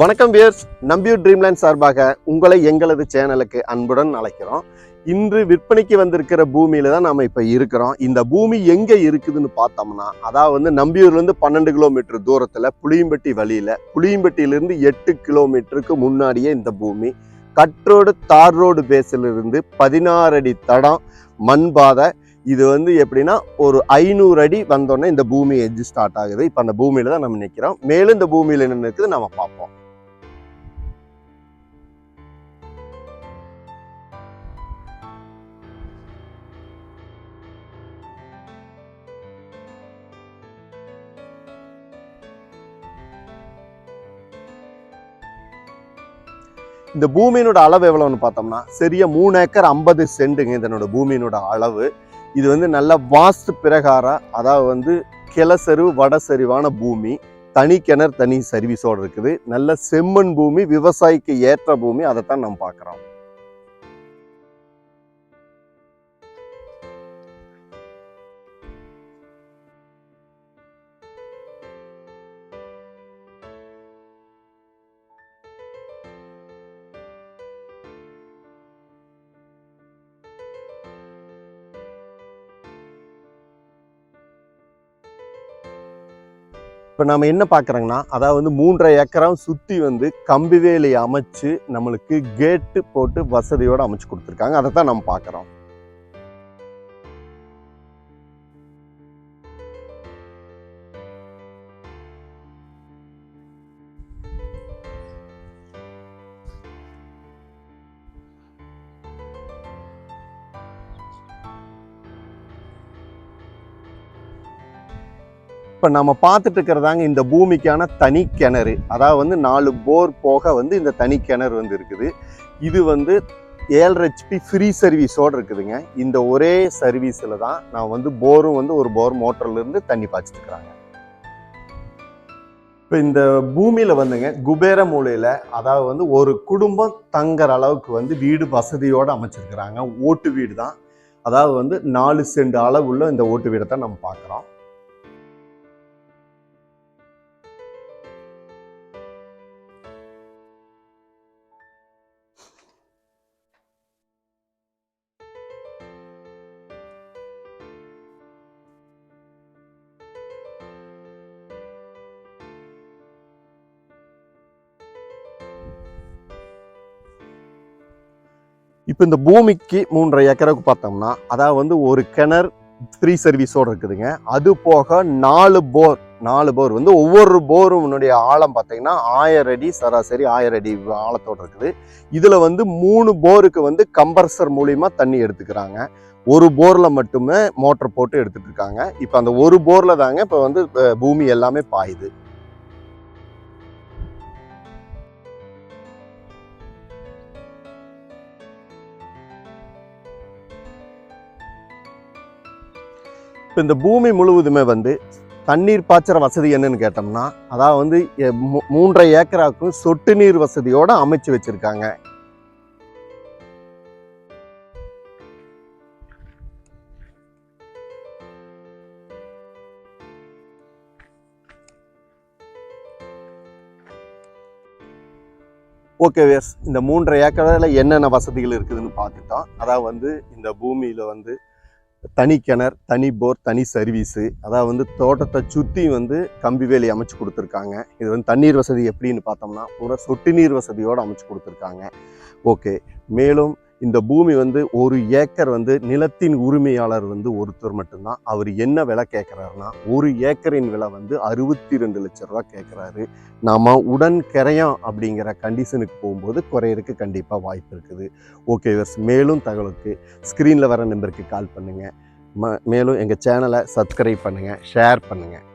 வணக்கம் wears, Nambiyur Dreamland சார்பாக உங்களை எங்களது சேனலுக்கு அன்புடன் அழைக்கிறோம். இன்று விற்பனைக்கு வந்திருக்கிற பூமியில தான் நாம இப்ப இருக்கிறோம். இந்த பூமி எங்க இருக்குதுன்னு பார்த்தோம்னா, அதாவது நம்பியூர்லேருந்து 12 கிலோமீட்டர் தூரத்துல புளியம்பட்டி வழியில, புளியம்பட்டியிலிருந்து 8 கிலோமீட்டருக்கு முன்னாடியே இந்த பூமி கட்ரோடு தார் ரோடு பேஸிலிருந்து 16 அடி தடம் மண்பாதை. இது எப்படின்னா ஒரு 500 அடி வந்தோடனே இந்த பூமி எட்ஜ் ஸ்டார்ட் ஆகுது. இப்போ அந்த பூமியில தான் நம்ம நிற்கிறோம். மேலும் இந்த பூமியில என்ன இருக்குது நம்ம பார்ப்போம். இந்த பூமியினோட அளவு எவ்வளவுன்னு பார்த்தோம்னா சரியா 3 ஏக்கர் 50 சென்ட்டுங்க இதனோட பூமியினோட அளவு. இது நல்ல வாஸ்து பிரகாரம், அதாவது கிளசரிவு வடசரிவான பூமி, தனி கிணறு தனி சர்வீஸோடு இருக்குது. நல்ல செம்மண் பூமி, விவசாயிக்கு ஏற்ற பூமி. அதைத்தான் நம்ம பார்க்குறோம். இப்போ நம்ம என்ன பார்க்குறோங்கன்னா, அதாவது 3.5 ஏக்கரம் சுற்றி கம்பி வேலி அமைச்சு நம்மளுக்கு கேட்டு போட்டு வசதியோடு அமைச்சு கொடுத்துருக்காங்க. அதை தான் நம்ம பார்க்குறோம். இப்போ நம்ம பார்த்துட்டு இருக்கிறதாங்க இந்த பூமிக்கான தனி கிணறு. அதாவது 4 போர் போக இந்த தனி கிணறு இருக்குது. இது 7.5 HP ஃப்ரீ சர்வீஸோடு இருக்குதுங்க. இந்த ஒரே சர்வீஸில் தான் நான் போரும் ஒரு போர் மோட்டர்லேருந்து தண்ணி பாய்ச்சிட்டு இருக்கிறாங்க. இப்போ இந்த பூமியில் குபேர மூலையில், அதாவது ஒரு குடும்பம் தங்குற அளவுக்கு வீடு வசதியோடு அமைச்சிருக்கிறாங்க. ஓட்டு வீடு தான். அதாவது 4 சென்ட் அளவுள்ள இந்த ஓட்டு வீடை தான் நம்ம பார்க்குறோம். இப்போ இந்த பூமிக்கு 3.5 ஏக்கருக்கு பார்த்தோம்னா, அதாவது ஒரு கிணறு ஃப்ரீ சர்வீஸோடு இருக்குதுங்க. அது போக 4 போர் ஒவ்வொரு போரும் முன்னுடைய ஆழம் பார்த்தீங்கன்னா 1000 அடி, சராசரி 1000 அடி ஆழத்தோடு இருக்குது. இதில் 3 போருக்கு கம்ப்ரஸர் மூலிமா தண்ணி எடுத்துக்கிறாங்க. ஒரு போரில் மட்டுமே மோட்டர் போட்டு எடுத்துட்டு இருக்காங்க. இப்போ அந்த ஒரு போரில் தாங்க இப்போ பூமி எல்லாமே பாயுது. இப்போ இந்த பூமி முழுவதுமே தண்ணீர் பாய்ச்சற வசதி என்னன்னு கேட்டோம்னா, அதாவது 3.5 ஏக்கராக்கும் சொட்டு நீர் வசதியோடு அமைச்சு வச்சிருக்காங்க. ஓகே வேஸ், இந்த 3.5 ஏக்கரில் என்னென்ன வசதிகள் இருக்குதுன்னு பார்த்துட்டோம். அதாவது இந்த பூமியில் தனி கிணறு, தனி போர், தனி சர்வீஸு. அதாவது தோட்டத்தை சுற்றி கம்பி வேலி அமைச்சு கொடுத்துருக்காங்க. இது தண்ணீர் வசதி எப்படின்னு பார்த்தோம்னா பூரா சொட்டு நீர் வசதியோடு அமைச்சு கொடுத்துருக்காங்க. ஓகே, மேலும் இந்த பூமி 1 ஏக்கர் நிலத்தின் உரிமையாளர் ஒருத்தர் மட்டும்தான். அவர் என்ன விலை கேட்குறாருன்னா, 1 ஏக்கரின் விலை 62 லட்சம் ரூபா கேட்குறாரு. நாம் உடன் கிரையம் அப்படிங்கிற கண்டிஷனுக்கு போகும்போது குறையிறதுக்கு கண்டிப்பாக வாய்ப்பு இருக்குது. ஓகே வர்ஸ், மேலும் தகவலுக்கு ஸ்க்ரீனில் வர நம்பருக்கு கால் பண்ணுங்கள். மேலும் எங்கள் சேனலை சப்ஸ்கிரைப் பண்ணுங்கள், ஷேர் பண்ணுங்கள்.